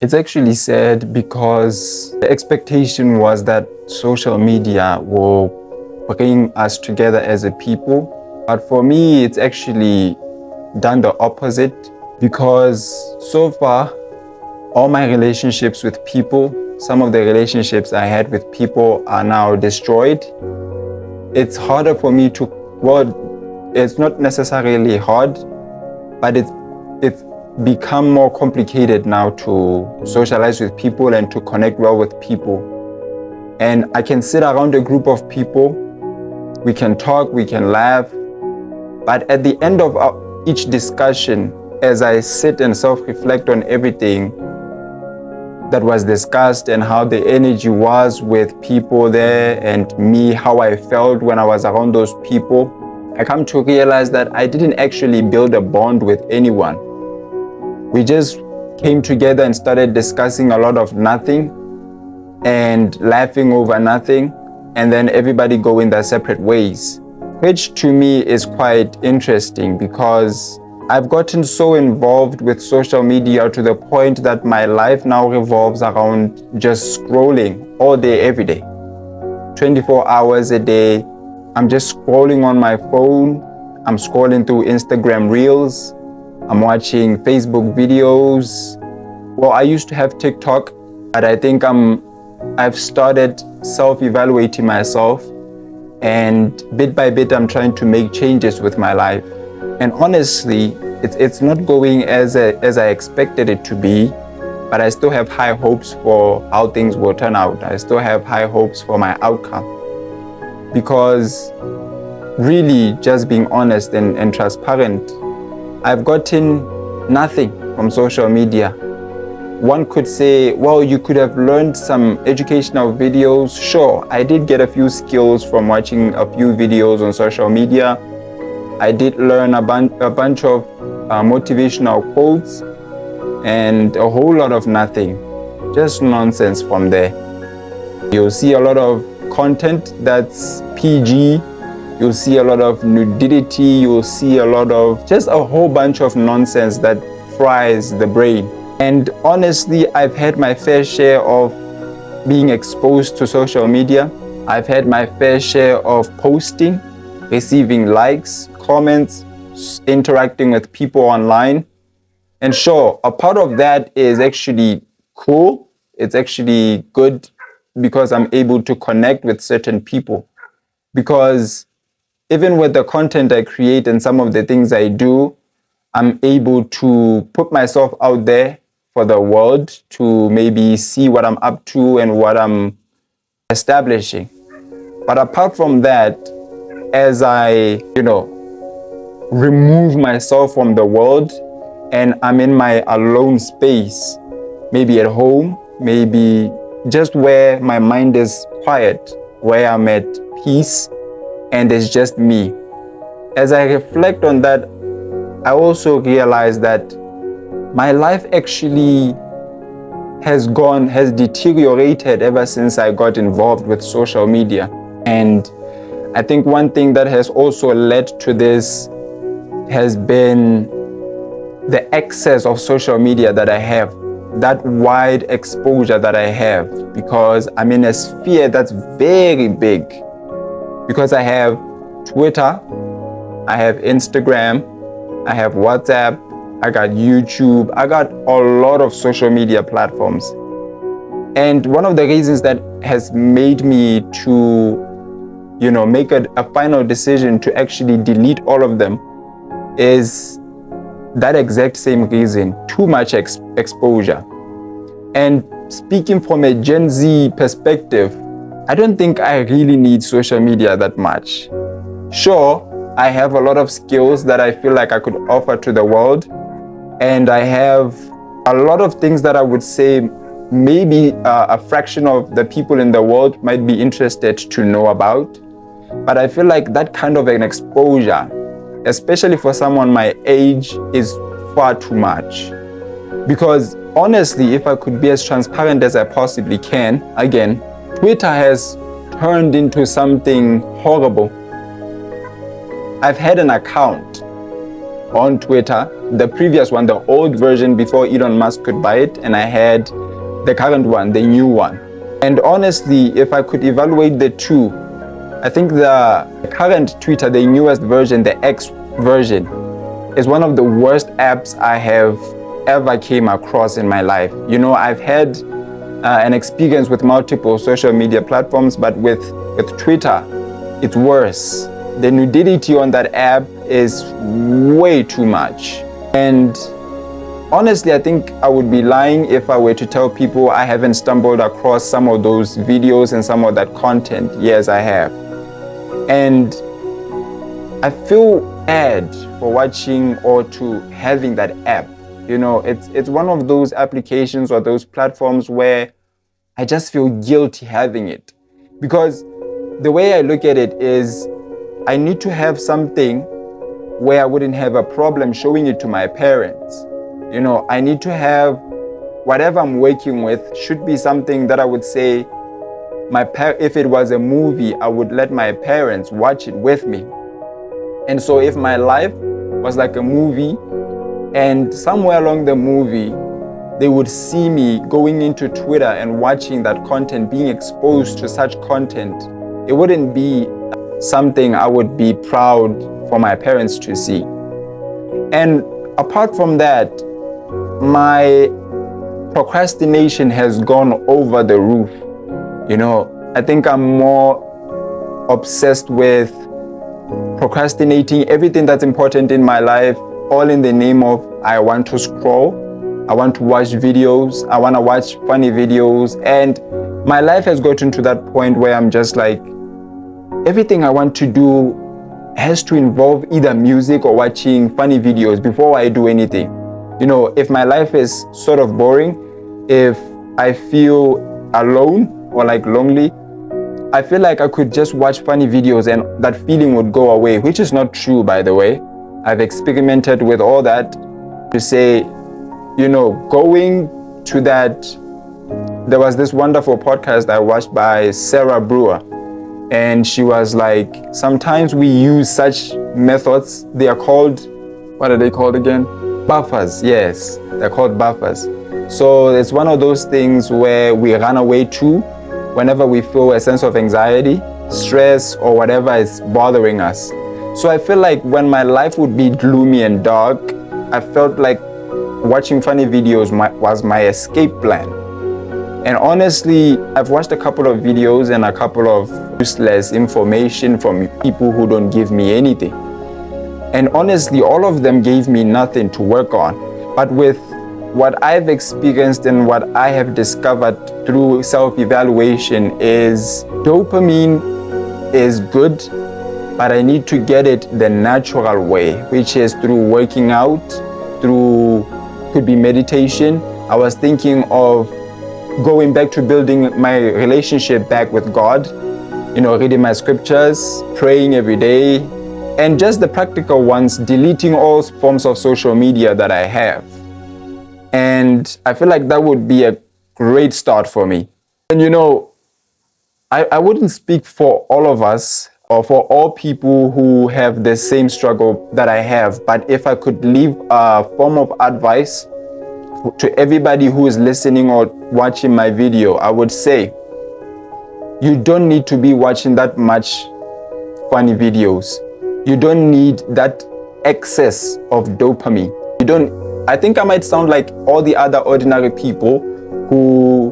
It's actually sad because the expectation was that social media will bring us together as a people. But for me, it's actually done the opposite, because so far, all my relationships with people, some of the relationships I had with people are now destroyed. It's harder for me to, well, it's not necessarily hard, but it's become more complicated now to socialize with people and to connect well with people. And I can sit around a group of people, we can talk, we can laugh, but at the end of each discussion, as I sit and self-reflect on everything that was discussed and how the energy was with people there and me, how I felt when I was around those people, I come to realize that I didn't actually build a bond with anyone. We just came together and started discussing a lot of nothing and laughing over nothing, and then everybody going their separate ways, which to me is quite interesting because I've gotten so involved with social media to the point that my life now revolves around just scrolling all day, every day. 24 hours a day, I'm just scrolling on my phone, I'm scrolling through Instagram Reels, I'm watching Facebook videos. Well, I used to have TikTok, but I think I've started self-evaluating myself, and bit by bit I'm trying to make changes with my life. And honestly, it's not going as I expected it to be, but I still have high hopes for how things will turn out. I still have high hopes for my outcome. Because really, just being honest and transparent, I've gotten nothing from social media. One could say, well, you could have learned some educational videos. Sure, I did get a few skills from watching a few videos on social media. I did learn a bunch of motivational quotes and a whole lot of nothing. Just nonsense from there. You'll see a lot of content that's PG. You'll see a lot of nudity, you'll see a lot of just a whole bunch of nonsense that fries the brain. And honestly, I've had my fair share of being exposed to social media. I've had my fair share of posting, receiving likes, comments, interacting with people online. And sure, a part of that is actually cool. It's actually good because I'm able to connect with certain people. Because even with the content I create and some of the things I do, I'm able to put myself out there for the world to maybe see what I'm up to and what I'm establishing. But apart from that, as I, remove myself from the world and I'm in my alone space, maybe at home, maybe just where my mind is quiet, where I'm at peace, and it's just me. As I reflect on that, I also realize that my life actually has deteriorated ever since I got involved with social media. And I think one thing that has also led to this has been the excess of social media that I have, that wide exposure that I have, because I'm in a sphere that's very big. Because I have Twitter, I have Instagram, I have WhatsApp, I got YouTube, I got a lot of social media platforms. And one of the reasons that has made me to, make a final decision to actually delete all of them is that exact same reason, too much exposure. And speaking from a Gen Z perspective, I don't think I really need social media that much. Sure, I have a lot of skills that I feel like I could offer to the world, and I have a lot of things that I would say maybe a fraction of the people in the world might be interested to know about. But I feel like that kind of an exposure, especially for someone my age, is far too much. Because honestly, if I could be as transparent as I possibly can, again, Twitter has turned into something horrible. I've had an account on Twitter the previous one, the old version before Elon Musk could buy it, and I had the current one, the new one. And honestly, if I could evaluate the two, I think the current Twitter, the newest version, the X version, is one of the worst apps I have ever came across in my life. I've had an experience with multiple social media platforms, but with Twitter, it's worse. The nudity on that app is way too much. And honestly, I think I would be lying if I were to tell people I haven't stumbled across some of those videos and some of that content. Yes, I have. And I feel bad for watching or to having that app. It's one of those applications or those platforms where I just feel guilty having it. Because the way I look at it is, I need to have something where I wouldn't have a problem showing it to my parents. I need to have whatever I'm working with should be something that I would say, if it was a movie, I would let my parents watch it with me. And so if my life was like a movie, and somewhere along the movie, they would see me going into Twitter and watching that content, being exposed to such content, it wouldn't be something I would be proud for my parents to see. And apart from that, my procrastination has gone over the roof. I think I'm more obsessed with procrastinating everything that's important in my life, all in the name of I want to scroll, I want to watch videos, I want to watch funny videos. And my life has gotten to that point where I'm just like, everything I want to do has to involve either music or watching funny videos before I do anything. If my life is sort of boring, if I feel alone or like lonely, I feel like I could just watch funny videos and that feeling would go away, which is not true, by the way. I've experimented with all that to say, going to that, there was this wonderful podcast I watched by Sarah Brewer, and she was like, sometimes we use such methods, they are called, what are they called again? Buffers, yes, they're called buffers. So it's one of those things where we run away to whenever we feel a sense of anxiety, stress, or whatever is bothering us. So I feel like when my life would be gloomy and dark, I felt like watching funny videos was my escape plan. And honestly, I've watched a couple of videos and a couple of useless information from people who don't give me anything. And honestly, all of them gave me nothing to work on. But with what I've experienced and what I have discovered through self-evaluation is dopamine is good, but I need to get it the natural way, which is through working out, could be meditation. I was thinking of going back to building my relationship back with God, reading my scriptures, praying every day, and just the practical ones, deleting all forms of social media that I have. And I feel like that would be a great start for me. And I wouldn't speak for all of us or for all people who have the same struggle that I have, but if I could leave a form of advice to everybody who is listening or watching my video, I would say, you don't need to be watching that much funny videos. You don't need that excess of dopamine. I think I might sound like all the other ordinary people who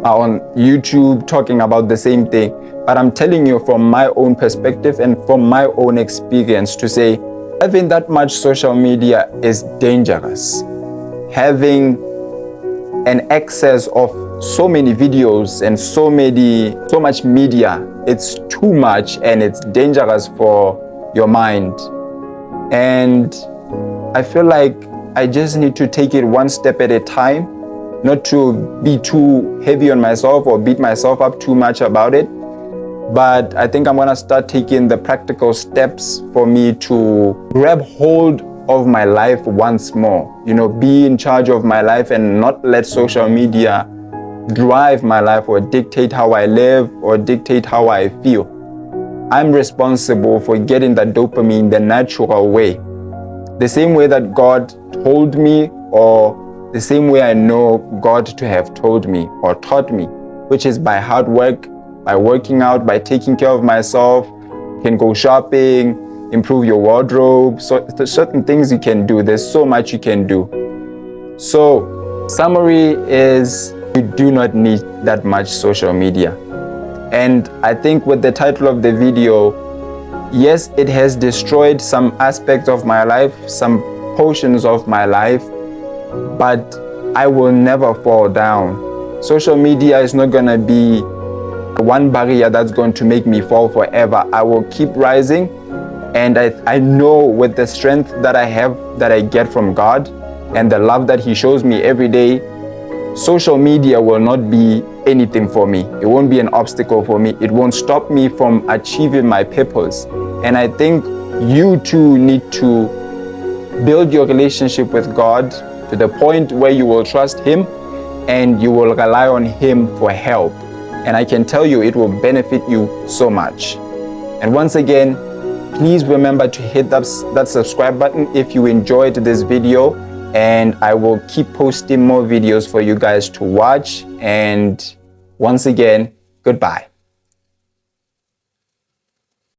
are on YouTube talking about the same thing, but I'm telling you from my own perspective and from my own experience to say, having that much social media is dangerous. Having an excess of so many videos and so much media, it's too much and it's dangerous for your mind. And I feel like I just need to take it one step at a time, not to be too heavy on myself or beat myself up too much about it. But I think I'm gonna start taking the practical steps for me to grab hold of my life once more. Be in charge of my life and not let social media drive my life or dictate how I live or dictate how I feel. I'm responsible for getting that dopamine the natural way. the same way that God told me, or the same way I know God to have told me or taught me, which is by hard work, by working out, by taking care of myself. You can go shopping, improve your wardrobe. So there's certain things you can do. There's so much you can do. So summary is, you do not need that much social media. And I think with the title of the video, yes, it has destroyed some aspects of my life, some portions of my life, but I will never fall down. Social media is not going to be one barrier that's going to make me fall forever. I will keep rising, and I know with the strength that I have, that I get from God, and the love that He shows me every day, social media will not be anything for me. It won't be an obstacle for me. It won't stop me from achieving my purpose. And I think you too need to build your relationship with God to the point where you will trust Him and you will rely on Him for help. And I can tell you, it will benefit you so much. And once again, please remember to hit that subscribe button if you enjoyed this video, and I will keep posting more videos for you guys to watch. And once again, goodbye.